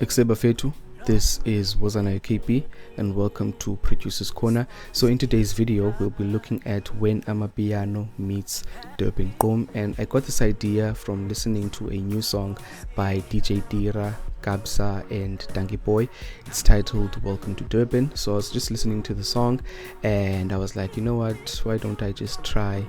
Ekseba Fetu, this is Wazana KP and welcome to Producer's Corner. So in today's video we'll be looking at when Amapiano meets Durban Gqom, and I got this idea from listening to a new song by DJ Dira, Kabza and Dankie. It's titled Welcome to Durban. So I was just listening to the song and I was like, you know what, why don't I just try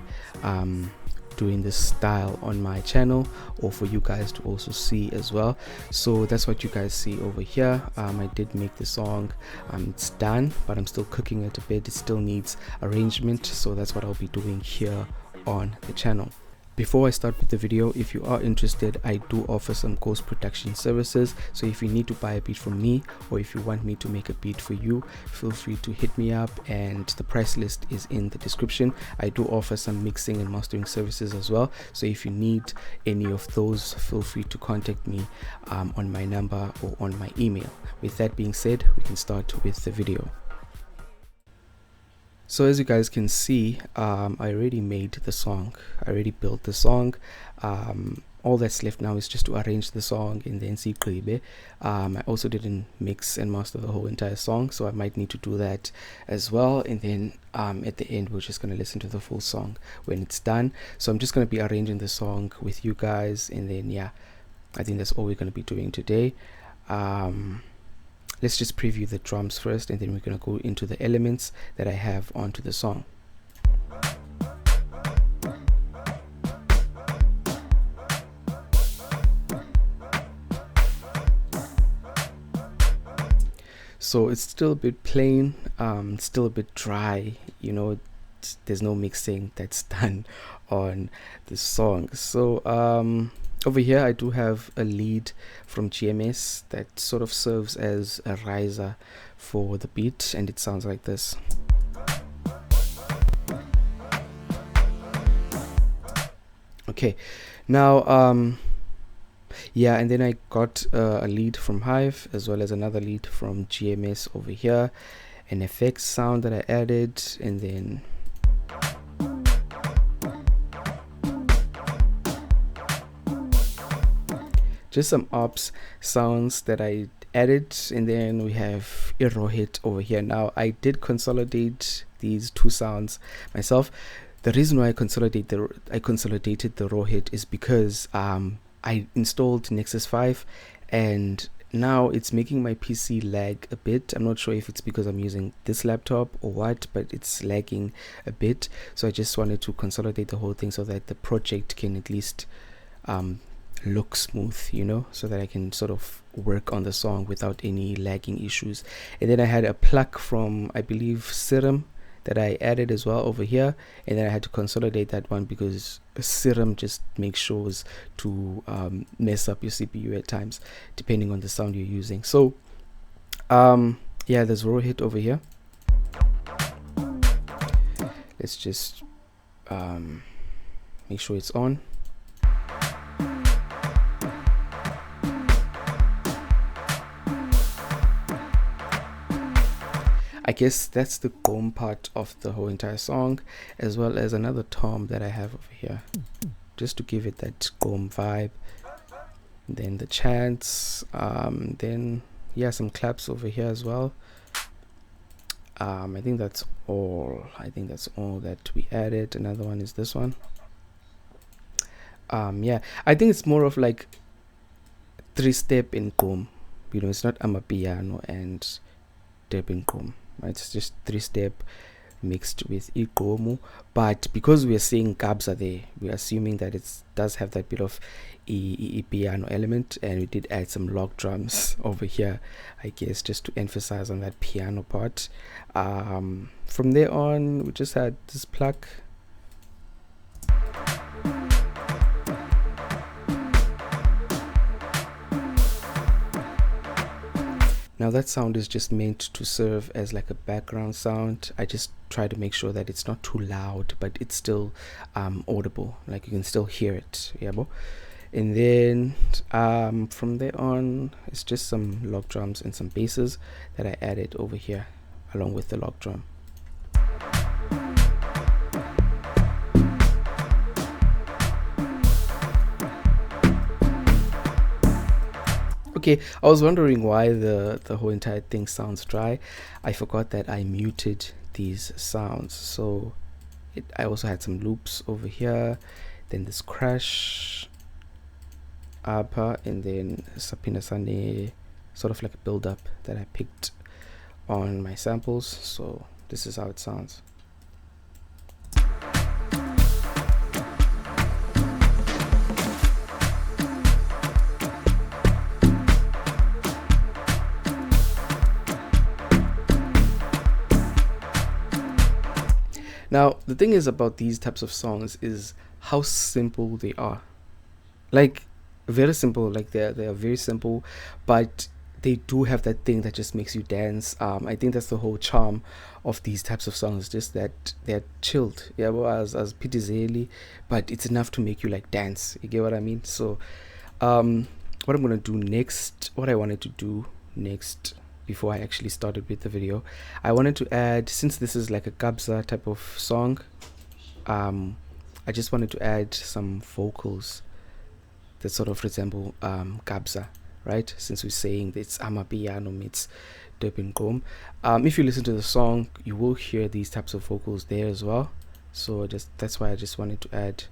doing this style on my channel, or for you guys to also see as well. So that's what you guys see over here. I did make the song, it's done, but I'm still cooking it a bit. It still needs arrangement, so that's what I'll be doing here on the channel. Before I start with the video, if you are interested, I do offer some ghost production services. So if you need to buy a beat from me, or if you want me to make a beat for you, feel free to hit me up, and the price list is in the description. I do offer some mixing and mastering services as well. So if you need any of those, feel free to contact me on my number or on my email. With that being said, we can start with the video. So as you guys can see, I already made the song. I already built the song. All that's left now is just to arrange the song in the NC. I also didn't mix and master the whole entire song, so I might need to do that as well. And then at the end, we're just going to listen to the full song when it's done. So I'm just going to be arranging the song with you guys, and then yeah, I think that's all we're going to be doing today. Let's just preview the drums first, and then we're going to go into the elements that I have onto the song. So it's still a bit plain, still a bit dry, you know, there's no mixing that's done on the song. So over here I do have a lead from GMS that sort of serves as a riser for the beat, and it sounds like this. Okay, now yeah, and then I got a lead from Hive as well as another lead from GMS over here, an effects sound that I added, and then just some ops sounds that I added, and then we have a raw hit over here. Now I did consolidate these two sounds myself. The reason why I consolidated the raw hit is because I installed Nexus 5, and now it's making my PC lag a bit. I'm not sure if it's because I'm using this laptop or what, but it's lagging a bit. So I just wanted to consolidate the whole thing so that the project can at least look smooth, you know, so that I can sort of work on the song without any lagging issues. And then I had a pluck from, I believe, Serum that I added as well over here, and then I had to consolidate that one because Serum just makes sure to mess up your CPU at times depending on the sound you're using. So yeah, there's raw hit over here. Let's just make sure it's on. I guess that's the Gqom part of the whole entire song, as well as another tom that I have over here, just to give it that Gqom vibe. Then the chants, then yeah, some claps over here as well. I think that's all. I think that's all that we added. Another one is this one. Yeah, I think it's more of like 3-step in Gqom. You know, it's not Amapiano and Durban Gqom. It's just 3-step mixed with Gqom, but because we are seeing Kabza there, we are assuming that it does have that bit of piano element, and we did add some log drums over here, I guess, just to emphasize on that piano part. From there on, we just had this pluck. Now that sound is just meant to serve as like a background sound. I just try to make sure that it's not too loud, but it's still audible, like you can still hear it. Yeah, bo. And then from there on, it's just some log drums and some basses that I added over here along with the log drum. Okay, I was wondering why the whole entire thing sounds dry. I forgot that I muted these sounds. So I also had some loops over here, then this crash upper, and then sapina sane, sort of like a build up that I picked on my samples. So this is how it sounds. Now the thing is about these types of songs is how simple they are. Like very simple, like they are very simple, but they do have that thing that just makes you dance. I think that's the whole charm of these types of songs, just that they're chilled, yeah, well, as pitizeli, but it's enough to make you like dance. You get what I mean? So what I'm gonna do next, what I wanted to do next before I actually started with the video, I wanted to add, since this is like a Kabza type of song, I just wanted to add some vocals that sort of resemble Kabza, right? Since we're saying that it's Amapiano meets Durban Gqom. If you listen to the song, you will hear these types of vocals there as well. So that's why I just wanted to add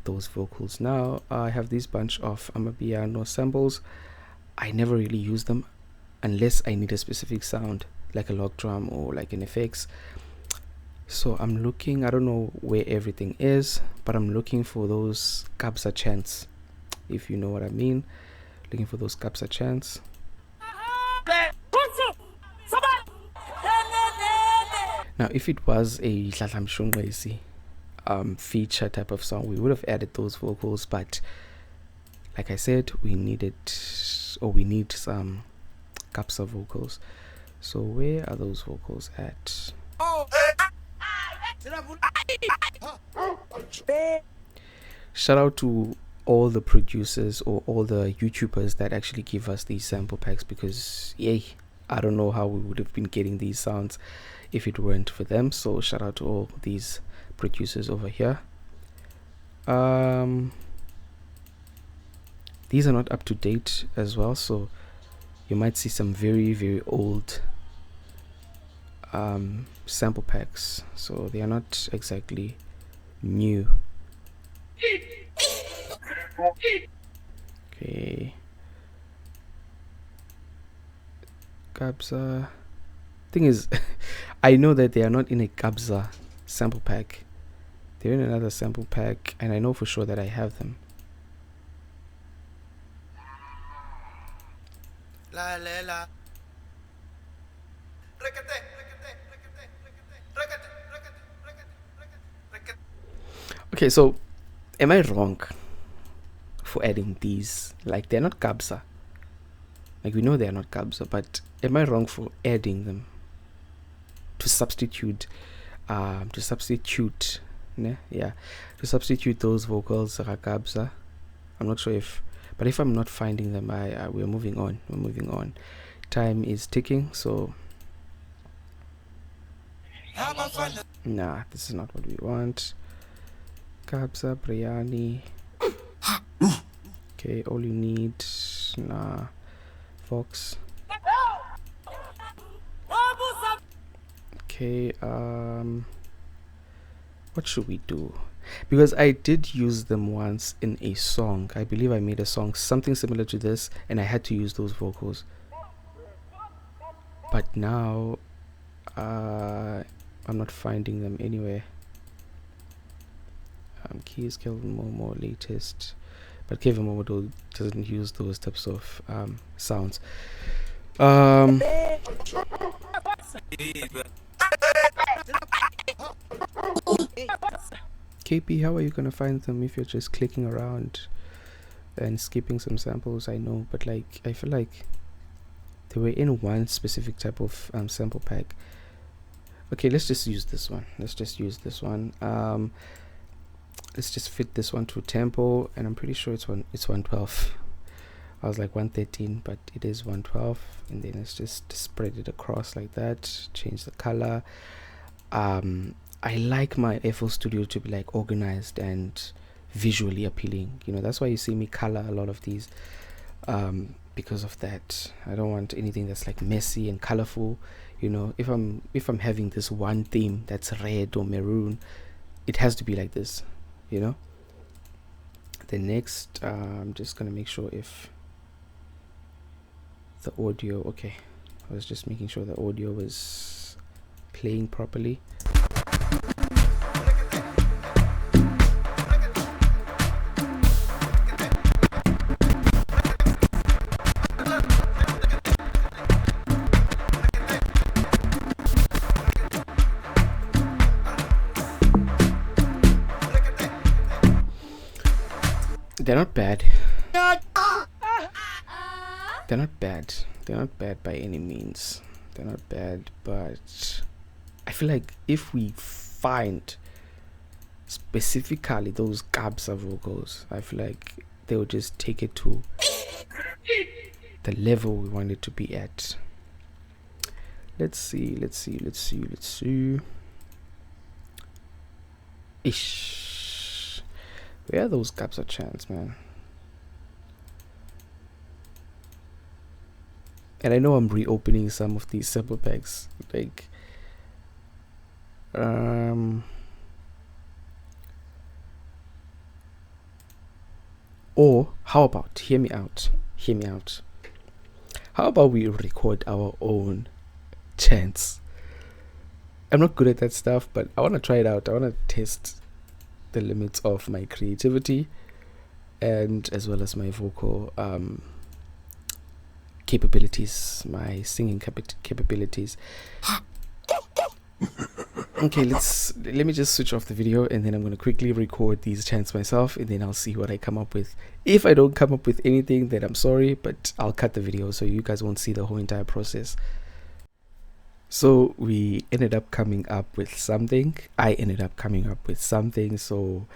those vocals. Now I have this bunch of Amapiano samples. I never really use them unless I need a specific sound, like a log drum or like an FX. So I'm looking, I don't know where everything is, but I'm looking for those Kabza chants, if you know what I mean. Looking for those Kabza chants. Now if it was a Dladlamshungwesi feature type of song, we would have added those vocals, but like I said, we need some Kabza vocals. So where are those vocals at? Shout out to all the producers or all the YouTubers that actually give us these sample packs, because yay, I don't know how we would have been getting these sounds if it weren't for them. So shout out to all these producers over here. These are not up to date as well, so you might see some very, very old sample packs, so they are not exactly new. Okay, Kabza. Thing is, I know that they are not in a Kabza sample pack. They're in another sample pack, and I know for sure that I have them. Okay, so am I wrong for adding these? Like, they're not Kabza. Like, we know they're not Kabza, but am I wrong for adding them to substitute ne? Yeah, to substitute those vocals Kabza? I'm not sure if, but if I'm not finding them, we're moving on. Time is ticking, so nah, this is not what we want. Kabza, Briani. Okay, all you need, nah, Fox. Okay, what should we do? Because I did use them once in a song. I believe I made a song something similar to this, and I had to use those vocals. But now I'm not finding them anywhere. Keys, Kelvin Momo, latest, but Kevin Momo doesn't use those types of sounds. KP, how are you gonna find them if you're just clicking around and skipping some samples? I know, but like I feel like they were in one specific type of sample pack. Okay, let's just use this one. Let's just fit this one to tempo, and I'm pretty sure it's 112. I was like 113, but it is 112. And then let's just spread it across like that. Change the color. I like my FL Studio to be like organized and visually appealing. You know, that's why you see me color a lot of these because of that. I don't want anything that's like messy and colorful. You know, if I'm having this one theme that's red or maroon, it has to be like this, you know. The next, I'm just gonna make sure if the audio, okay, I was just making sure the audio was playing properly. They're not bad. They're not bad. They're not bad by any means. They're not bad, but I feel like if we find specifically those Kabza vocals, I feel like they will just take it to the level we want it to be at. Let's see. Ish. Where are those Kabza chants, man? And I know I'm reopening some of these sample packs, like or how about, hear me out, how about we record our own chants? I'm not good at that stuff, but I want to try it out. I want to test the limits of my creativity and as well as my vocal capabilities, my singing capabilities. Okay, let me just switch off the video, and then I'm going to quickly record these chants myself, and then I'll see what I come up with. If I don't come up with anything, then I'm sorry, but I'll cut the video so you guys won't see the whole entire process. So we ended up coming up with something. I ended up coming up with something. So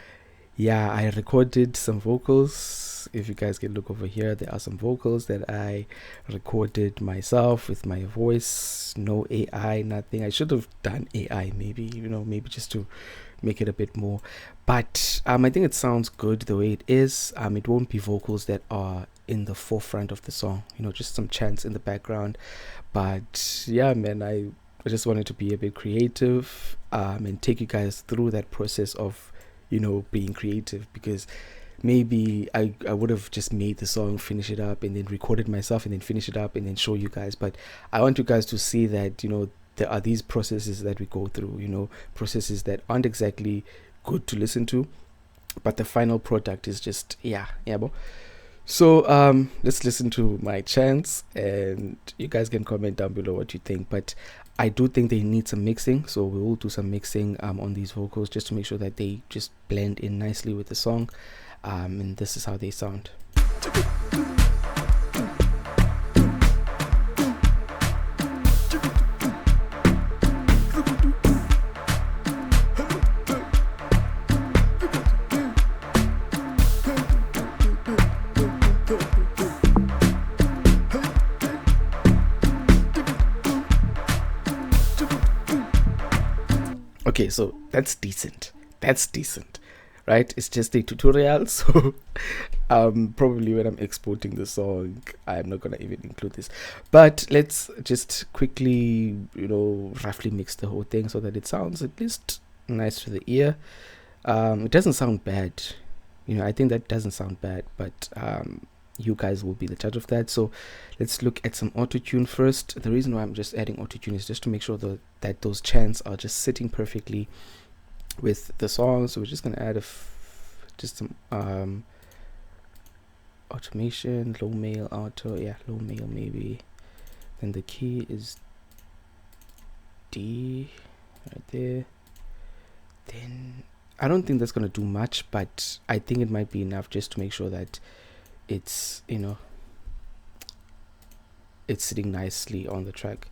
yeah, I recorded some vocals. If you guys can look over here, there are some vocals that I recorded myself with my voice. No AI, nothing. I should have done AI, maybe, you know, maybe just to make it a bit more. But I think it sounds good the way it is. It won't be vocals that are in the forefront of the song, you know, just some chants in the background. But yeah, man, I just wanted to be a bit creative and take you guys through that process of, you know, being creative, because maybe I would have just made the song, finish it up, and then recorded myself, and then finish it up, and then show you guys. But I want you guys to see that, you know, there are these processes that we go through, you know, processes that aren't exactly good to listen to, but the final product is just, yeah, bro. So let's listen to my chants, and you guys can comment down below what you think. But I do think they need some mixing, so we will do some mixing on these vocals just to make sure that they just blend in nicely with the song. And this is how they sound. Okay, so that's decent, right? It's just a tutorial, so probably when I'm exporting the song, I'm not gonna even include this. But let's just quickly, you know, roughly mix the whole thing so that it sounds at least nice to the ear. It doesn't sound bad, you know, I think that doesn't sound bad, but you guys will be the judge of that. So let's look at some auto-tune first. The reason why I'm just adding auto-tune is just to make sure that those chants are just sitting perfectly with the song. So we're just going to add just some automation, low male auto, yeah, low male maybe. Then the key is D right there. Then I don't think that's going to do much, but I think it might be enough just to make sure that it's, you know, it's sitting nicely on the track.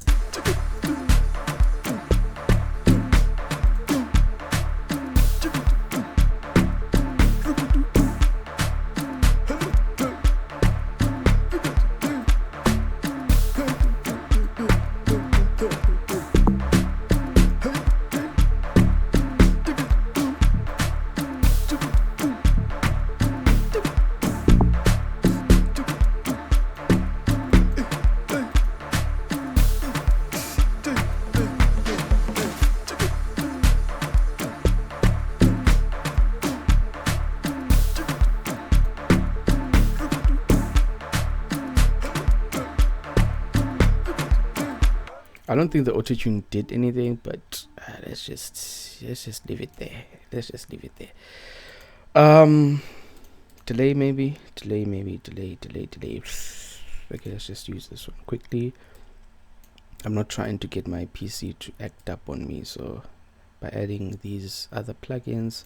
I don't think the autotune did anything, but let's just leave it there. Let's just leave it there. Delay maybe. Delay. Okay, let's just use this one quickly. I'm not trying to get my PC to act up on me, so by adding these other plugins,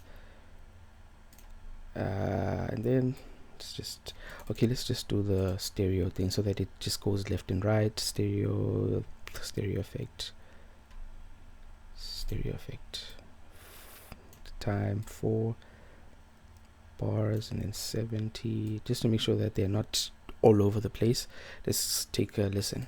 and then it's just okay. Let's just do the stereo thing so that it just goes left and right. Stereo effect. Time 4 bars and then 70, just to make sure that they're not all over the place. Let's take a listen.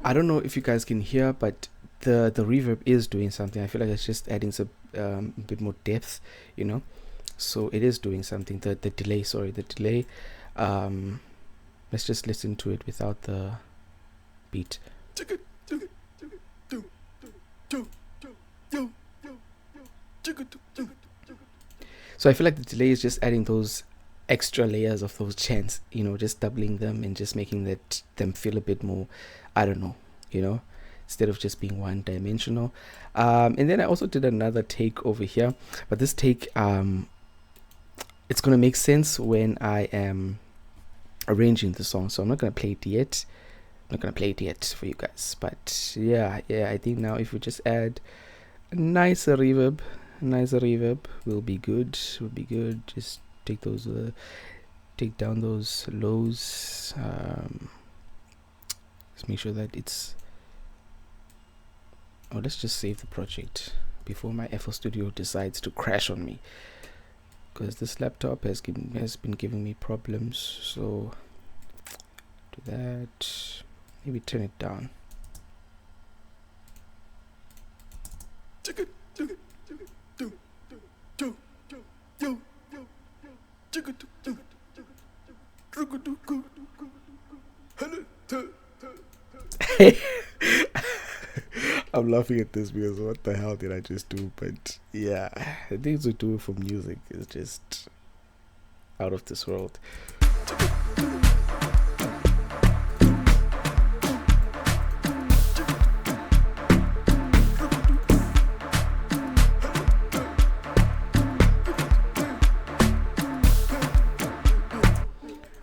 I don't know if you guys can hear, but the reverb is doing something. I feel like it's just adding some a bit more depth, you know. So it is doing something. The delay, let's just listen to it without the beat. So I feel like the delay is just adding those extra layers of those chants, you know, just doubling them and just making them feel a bit more, I don't know, you know, instead of just being one dimensional. And then I also did another take over here, but this take it's gonna make sense when I am arranging the song, so I'm not gonna play it yet. For you guys, but yeah, I think now if we just add a nicer reverb will be good. Just take down those lows. Let's make sure that it's, let's just save the project before my FL Studio decides to crash on me, because this laptop has been giving me problems. So do that, maybe turn it down. I'm laughing at this because what the hell did I just do? But yeah, the things we do for music is just out of this world.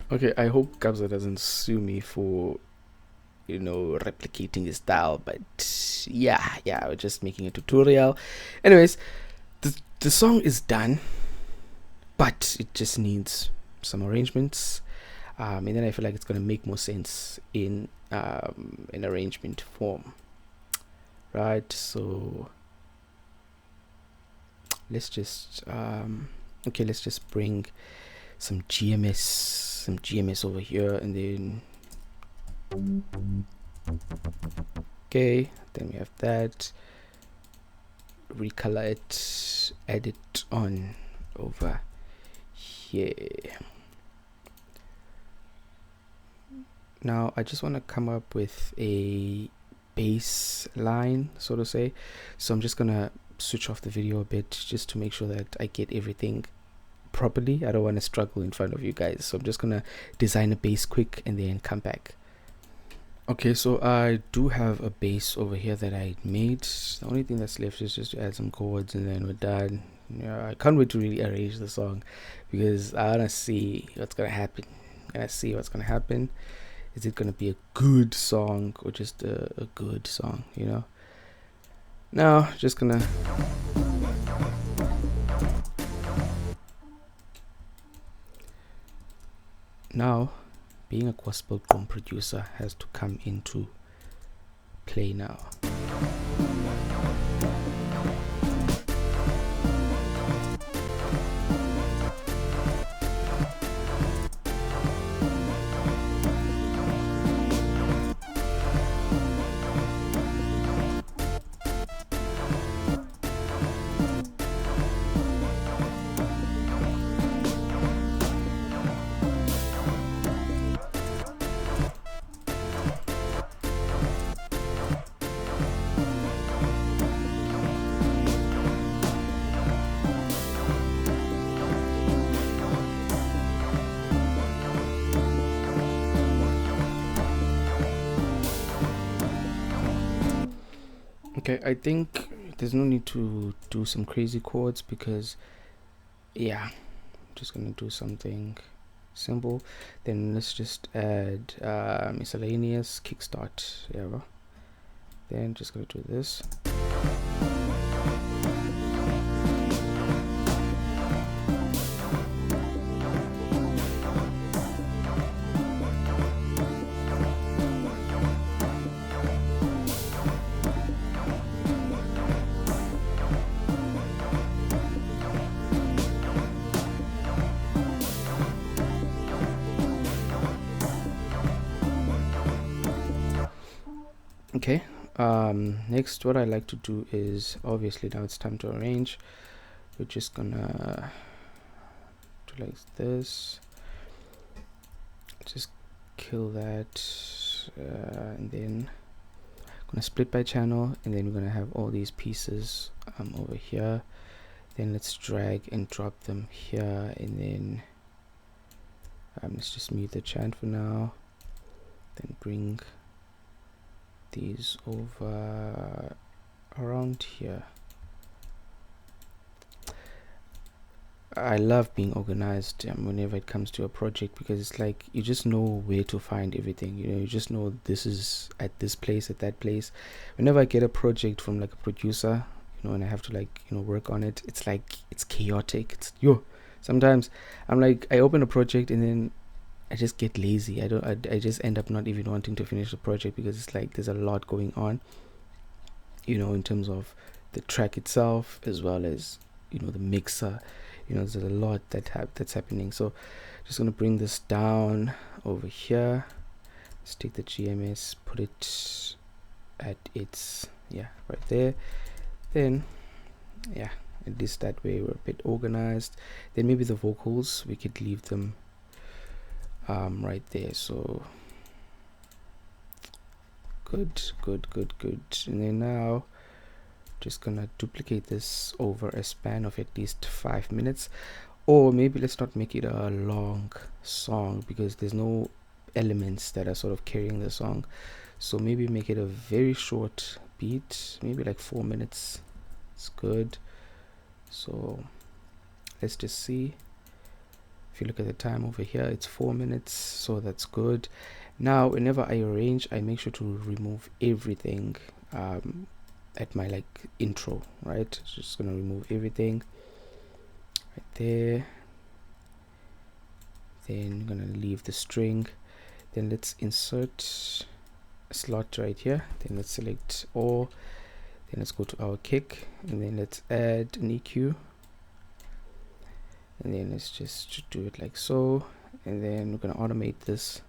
Okay, I hope Kabza doesn't sue me for, you know, replicating his style, but yeah, we're just making a tutorial. Anyways, the song is done, but it just needs some arrangements, and then I feel like it's gonna make more sense in an arrangement form, right? So let's just let's just bring some GMS over here, and then okay, then we have that. Recolor it, add it on over here. Now I just want to come up with a bass line, so to say. So I'm just gonna switch off the video a bit just to make sure that I get everything properly. I don't want to struggle in front of you guys, so I'm just gonna design a bass quick and then come back. Okay, so I do have a bass over here that I made. The only thing that's left is just to add some chords and then we're done. Yeah, I can't wait to really arrange the song because I want to see what's gonna happen. Is it gonna be a good song or just a good song, you know? Now just gonna being a gospel Gqom producer has to come into play now. Okay, I think there's no need to do some crazy chords because yeah, I'm just gonna do something simple. Then let's just add miscellaneous kickstart. Yeah, then just gonna do this. Okay, next what I like to do is, obviously now it's time to arrange. We're just gonna do like this, just kill that, and then I'm gonna split by channel, and then we're gonna have all these pieces over here. Then let's drag and drop them here, and then let's just mute the chant for now, then bring these over around here. I love being organized whenever it comes to a project, because it's like you just know where to find everything. You know, you just know this is at this place, at that place. Whenever I get a project from like a producer, you know, and I have to like, you know, work on it, it's like it's chaotic. It's sometimes I'm like, I open a project and then I just get lazy. I just end up not even wanting to finish the project, because it's like there's a lot going on, you know, in terms of the track itself, as well as, you know, the mixer. You know, there's a lot that's happening. So just gonna bring this down over here. Let's take the GMS, put it at its, yeah, right there. Then yeah, at least that way we're a bit organized. Then maybe the vocals, we could leave them right there. So good. And then now just gonna duplicate this over a span of at least 5 minutes, or maybe let's not make it a long song because there's no elements that are sort of carrying the song. So maybe make it a very short beat, maybe like 4 minutes. It's good. So let's just see. If you look at the time over here, it's 4 minutes, so that's good. Now whenever I arrange, I make sure to remove everything at my like intro, right? Just gonna remove everything right there. Then I'm gonna leave the string. Then let's insert a slot right here. Then let's select all. Then let's go to our kick, and then let's add an EQ. And then let's just do it like so. And then we're gonna automate this.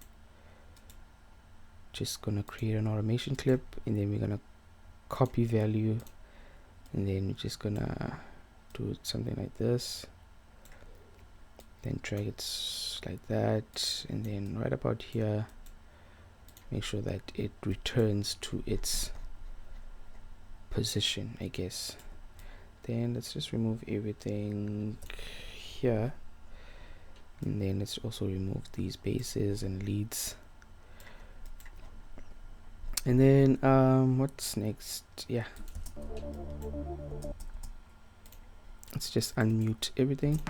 Just gonna create an automation clip, and then we're gonna copy value, and then we're just gonna do something like this, then drag it like that, and then right about here make sure that it returns to its position, I guess. Then let's just remove everything here, and then let's also remove these basses and leads. And then what's next? Yeah, let's just unmute everything.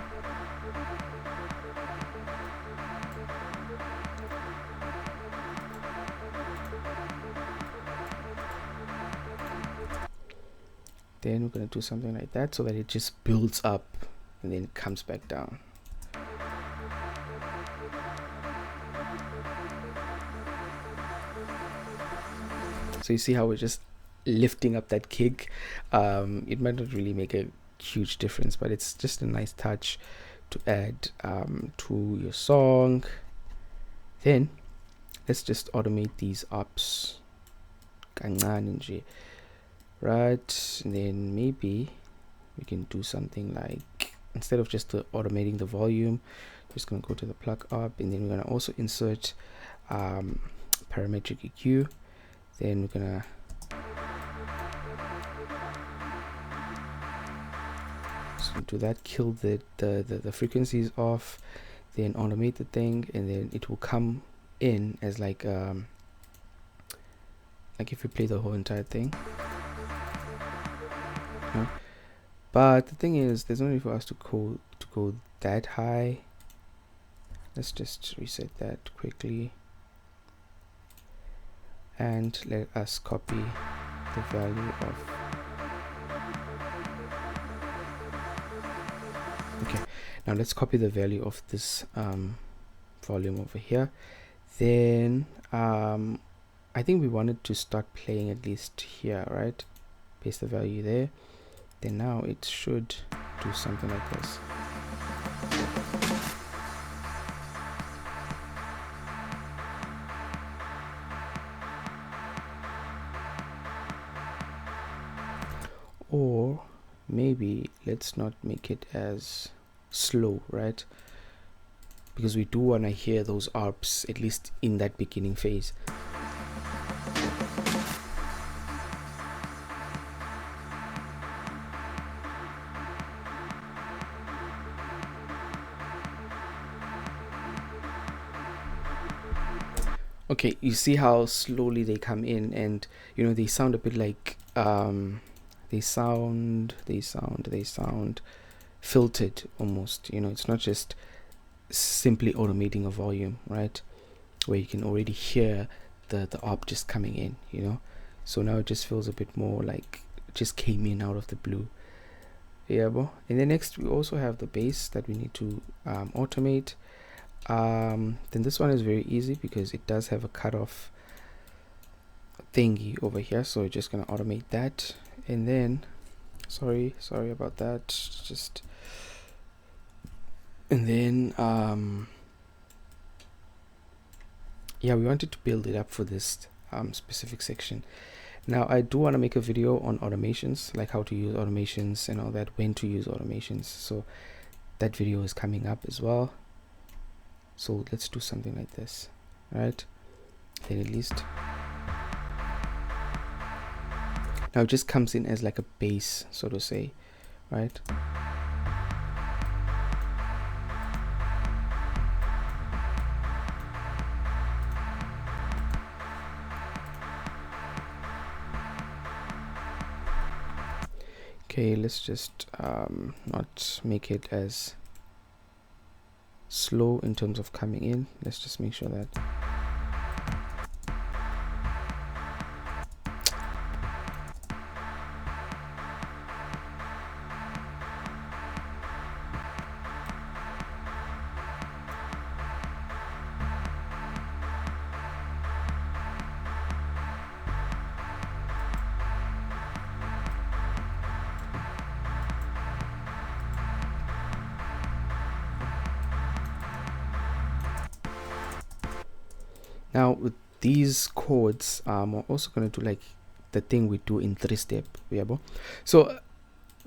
Then we're gonna do something like that so that it just builds up and then comes back down. So you see how we're just lifting up that kick. It might not really make a huge difference, but it's just a nice touch to add to your song. Then let's just automate these ups, right? And then maybe we can do something like, instead of just automating the volume, just gonna go to the plug up, and then we're gonna also insert parametric EQ. Then we're gonna do that, kill the frequencies off, then automate the thing, and then it will come in as like if we play the whole entire thing. you know? But the thing is, there's no need for us to go that high. Let's just reset that quickly, and let us copy the value of, okay, now let's copy the value of this volume over here. Then I think we wanted to start playing at least here, right? Paste the value there. Then now it should do something like this. Or maybe let's not make it as slow, right? Because we do want to hear those arps at least in that beginning phase. Okay, you see how slowly they come in, and you know, they sound a bit like they sound filtered almost. You know, it's not just simply automating a volume, right, where you can already hear the arp just coming in, you know. So now it just feels a bit more like it just came in out of the blue. Yeah, bro. And then next we also have the bass that we need to automate. Then this one is very easy because it does have a cutoff thingy over here, so we're just gonna automate that. And then sorry about that, just, and then yeah, we wanted to build it up for this specific section. Now I do want to make a video on automations, like how to use automations and all that, when to use automations, so that video is coming up as well. So let's do something like this, right? Then at least now it just comes in as like a bass, so to say, right? Okay, let's just not make it as slow in terms of coming in. Let's just make sure that now with these chords, we're also going to do like the thing we do in 3-step. Yeah, so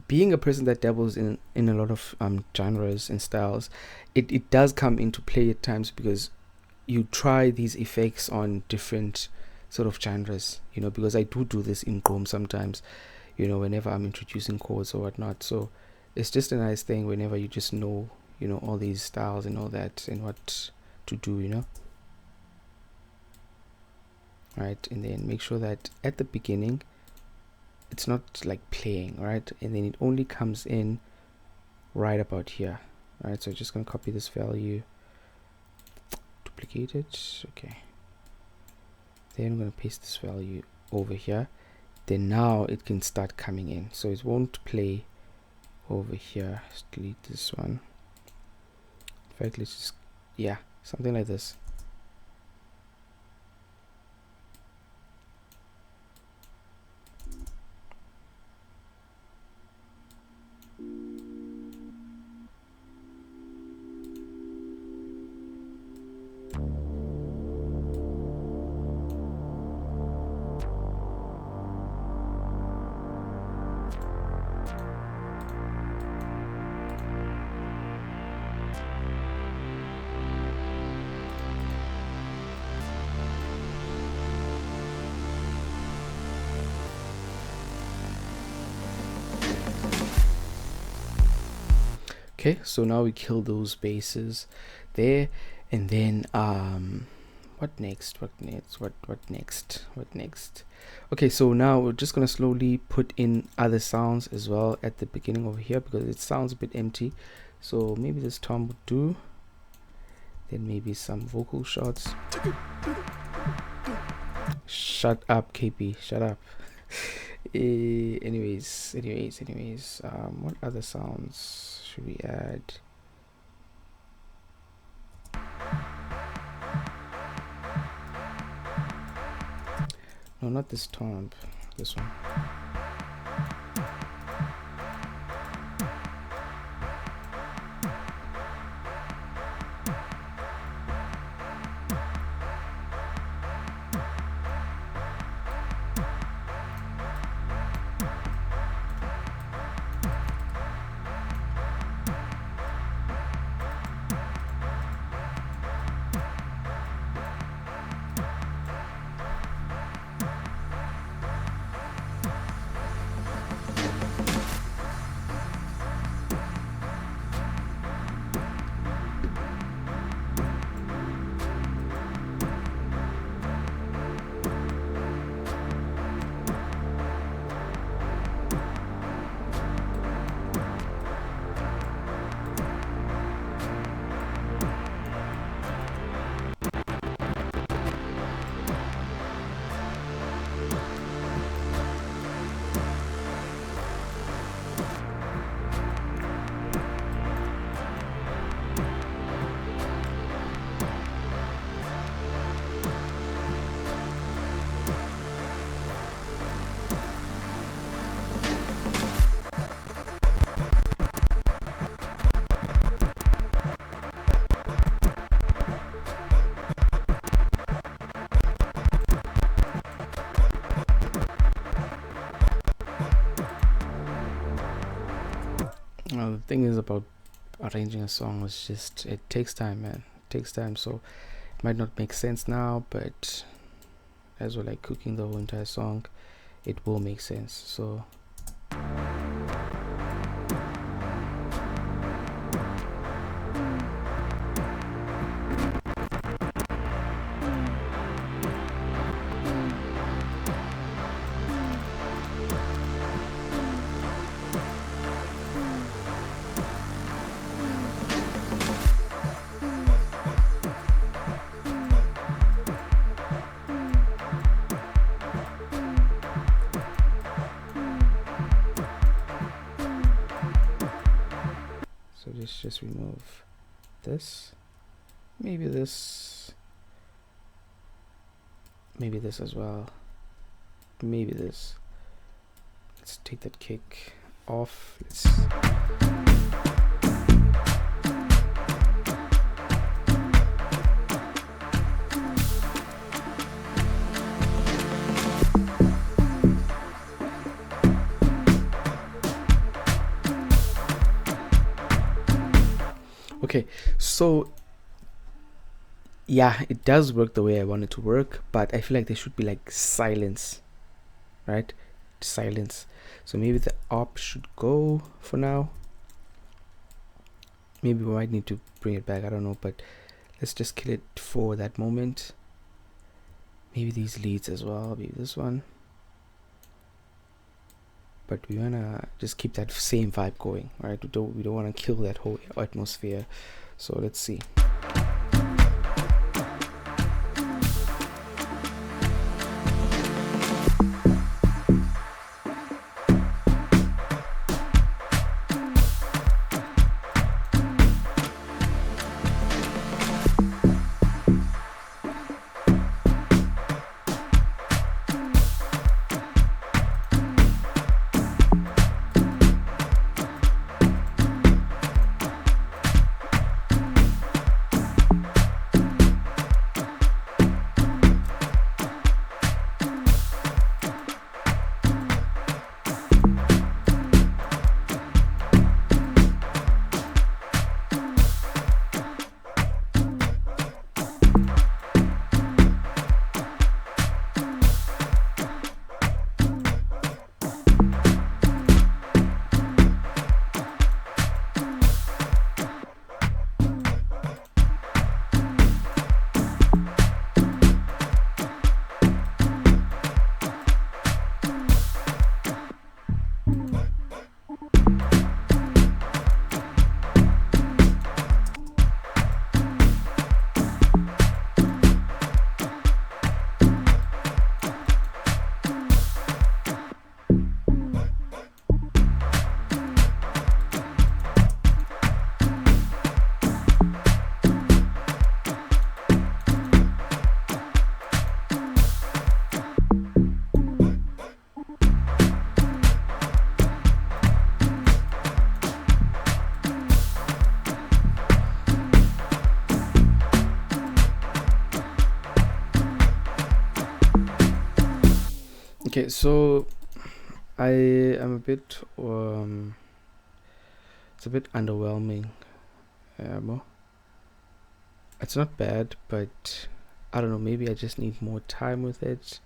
being a person that dabbles in a lot of genres and styles, it does come into play at times, because you try these effects on different sort of genres, you know, because I do this in Gqom sometimes, you know, whenever I'm introducing chords or whatnot. So it's just a nice thing whenever you just know, you know, all these styles and all that and what to do, you know. Right, and then make sure that at the beginning it's not like playing, right, and then it only comes in right about here, right? So I'm just gonna copy this value, duplicate it, okay, then I'm gonna paste this value over here. Then now it can start coming in, so it won't play over here. Let's delete this one. In fact, let's just, yeah, something like this. Okay, so now we kill those basses there, and then what next? What next? Okay, so now we're just gonna slowly put in other sounds as well at the beginning over here, because it sounds a bit empty. So maybe this tom would do, then maybe some vocal shots. Shut up, KP, shut up. Anyways, what other sounds should we add? No, not this tom, this one. The thing is about arranging a song is just, it takes time, man. It takes time, so it might not make sense now, but as we're like cooking the whole entire song, it will make sense. So let's just remove this, maybe this as well, maybe this. Let's take that kick off. Okay, so yeah, it does work the way I want it to work, but I feel like there should be like silence, right? Silence. So maybe the op should go for now. Maybe we might need to bring it back, I don't know, but let's just kill it for that moment. Maybe these leads as well, maybe this one. But we wanna just keep that same vibe going, right? We don't want to kill that whole atmosphere. So let's see. Okay, so I am a bit it's a bit underwhelming. It's not bad, but I don't know, maybe I just need more time with it.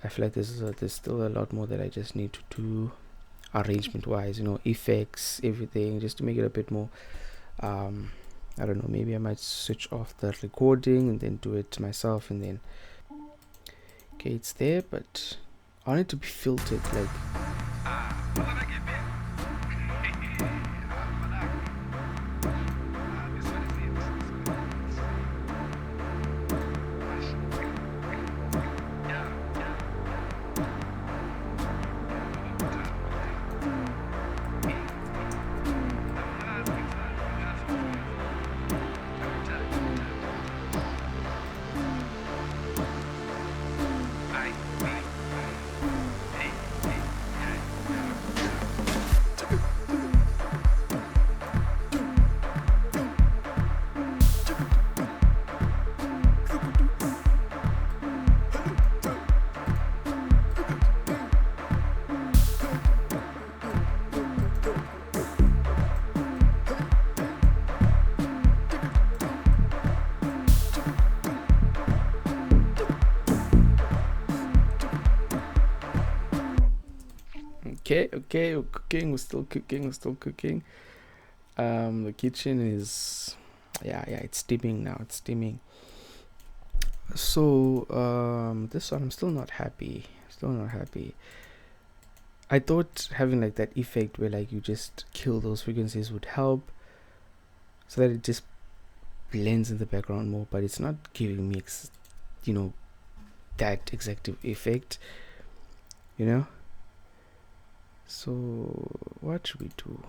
I feel like there's still a lot more that I just need to do, arrangement wise, you know, effects, everything, just to make it a bit more I don't know, maybe I might switch off the recording and then do it myself, and then okay, it's there, but I want it to be filtered, like okay, we're still cooking. The kitchen is yeah, it's steaming now, it's steaming. So this one I'm still not happy. I thought having like that effect where like you just kill those frequencies would help, so that it just blends in the background more, but it's not giving me you know, that exact effect, you know. So what should we do?